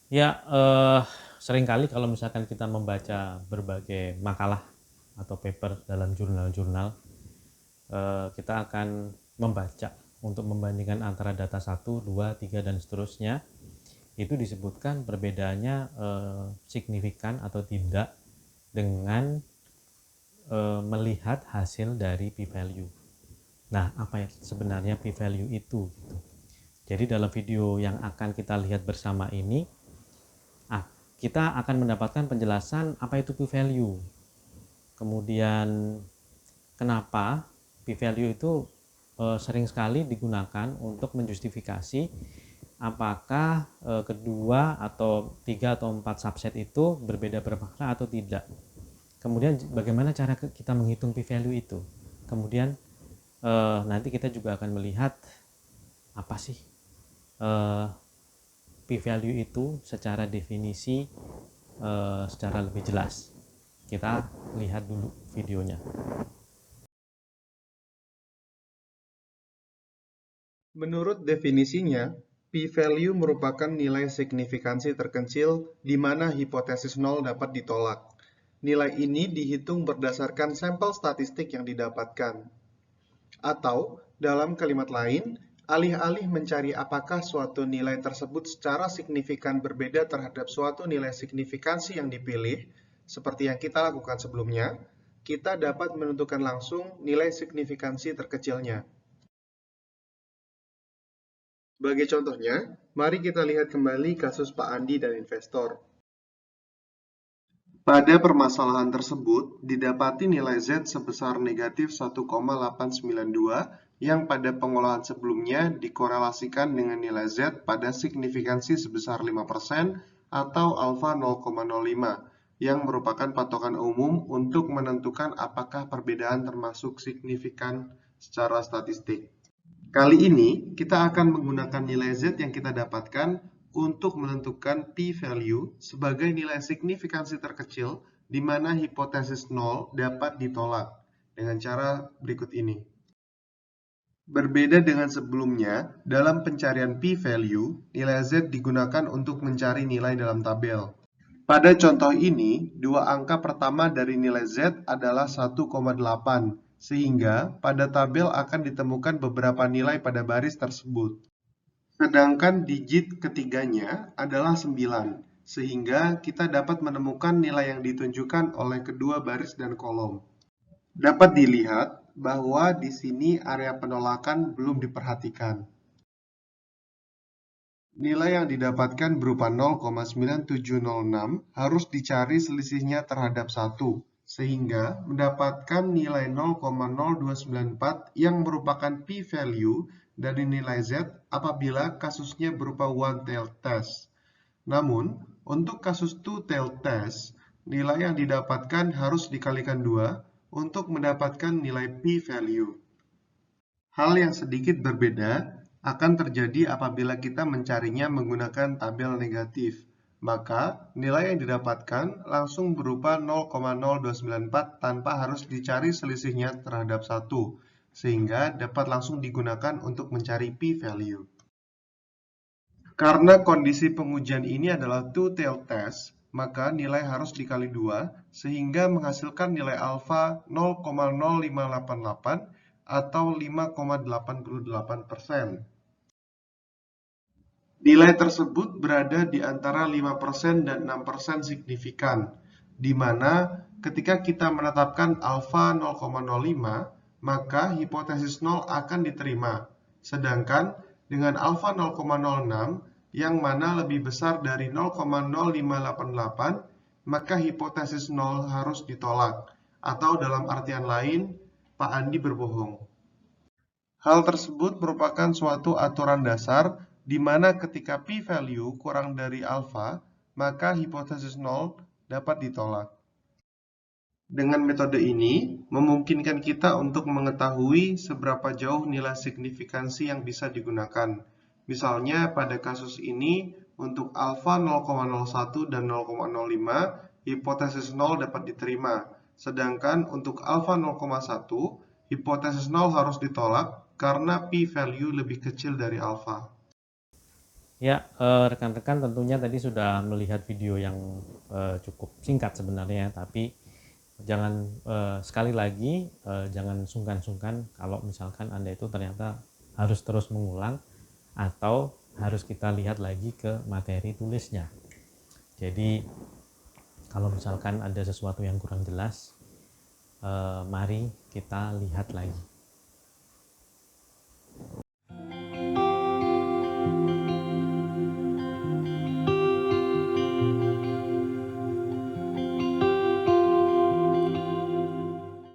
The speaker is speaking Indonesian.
Ya, seringkali kalau misalkan kita membaca berbagai makalah atau paper dalam jurnal-jurnal, kita akan membaca untuk membandingkan antara data 1, 2, 3, dan seterusnya. Itu disebutkan perbedaannya signifikan atau tidak dengan melihat hasil dari p-value. Nah, apa yang sebenarnya p-value itu? Gitu. Jadi dalam video yang akan kita lihat bersama ini, kita akan mendapatkan penjelasan apa itu p-value. Kemudian kenapa p-value itu sering sekali digunakan untuk menjustifikasi apakah kedua atau tiga atau empat subset itu berbeda bermakna atau tidak. Kemudian bagaimana cara kita menghitung p-value itu. Kemudian nanti kita juga akan melihat apa sih p-value itu secara definisi secara lebih jelas. Kita lihat dulu videonya. Menurut definisinya, p-value merupakan nilai signifikansi terkecil di mana hipotesis nol dapat ditolak. Nilai ini dihitung berdasarkan sampel statistik yang didapatkan. Atau, dalam kalimat lain, alih-alih mencari apakah suatu nilai tersebut secara signifikan berbeda terhadap suatu nilai signifikansi yang dipilih, seperti yang kita lakukan sebelumnya, kita dapat menentukan langsung nilai signifikansi terkecilnya. Sebagai contohnya, mari kita lihat kembali kasus Pak Andi dan investor. Pada permasalahan tersebut, didapati nilai Z sebesar negatif 1,892 yang pada pengolahan sebelumnya dikorelasikan dengan nilai Z pada signifikansi sebesar 5% atau alfa 0,05 yang merupakan patokan umum untuk menentukan apakah perbedaan termasuk signifikan secara statistik. Kali ini, kita akan menggunakan nilai Z yang kita dapatkan untuk menentukan p-value sebagai nilai signifikansi terkecil di mana hipotesis nol dapat ditolak dengan cara berikut ini. Berbeda dengan sebelumnya, dalam pencarian p-value, nilai Z digunakan untuk mencari nilai dalam tabel. Pada contoh ini, dua angka pertama dari nilai Z adalah 1,8, sehingga pada tabel akan ditemukan beberapa nilai pada baris tersebut. Sedangkan digit ketiganya adalah 9, sehingga kita dapat menemukan nilai yang ditunjukkan oleh kedua baris dan kolom. Dapat dilihat bahwa di sini area penolakan belum diperhatikan. Nilai yang didapatkan berupa 0,9706 harus dicari selisihnya terhadap 1, sehingga mendapatkan nilai 0,0294 yang merupakan p-value dari nilai Z apabila kasusnya berupa one-tailed test. Namun, untuk kasus two-tailed test, nilai yang didapatkan harus dikalikan 2 untuk mendapatkan nilai p-value. Hal yang sedikit berbeda akan terjadi apabila kita mencarinya menggunakan tabel negatif. Maka, nilai yang didapatkan langsung berupa 0,0294 tanpa harus dicari selisihnya terhadap 1, sehingga dapat langsung digunakan untuk mencari p-value. Karena kondisi pengujian ini adalah two-tailed test, maka nilai harus dikali 2, sehingga menghasilkan nilai alfa 0,0588 atau 5,88%. Nilai tersebut berada di antara 5% dan 6% signifikan, di mana ketika kita menetapkan alfa 0,05, maka hipotesis 0 akan diterima. Sedangkan dengan alfa 0,06, yang mana lebih besar dari 0,0588, maka hipotesis 0 harus ditolak. Atau dalam artian lain, Pak Andi berbohong. Hal tersebut merupakan suatu aturan dasar di mana ketika p-value kurang dari alfa, maka hipotesis 0 dapat ditolak. Dengan metode ini, memungkinkan kita untuk mengetahui seberapa jauh nilai signifikansi yang bisa digunakan. Misalnya pada kasus ini, untuk alfa 0,01 dan 0,05, hipotesis 0 dapat diterima. Sedangkan untuk alfa 0,1, hipotesis 0 harus ditolak karena p-value lebih kecil dari alfa. Ya, rekan-rekan tentunya tadi sudah melihat video yang cukup singkat sebenarnya, tapi jangan sekali lagi jangan sungkan-sungkan kalau misalkan Anda itu ternyata harus terus mengulang atau harus kita lihat lagi ke materi tulisnya. Jadi kalau misalkan ada sesuatu yang kurang jelas, mari kita lihat lagi.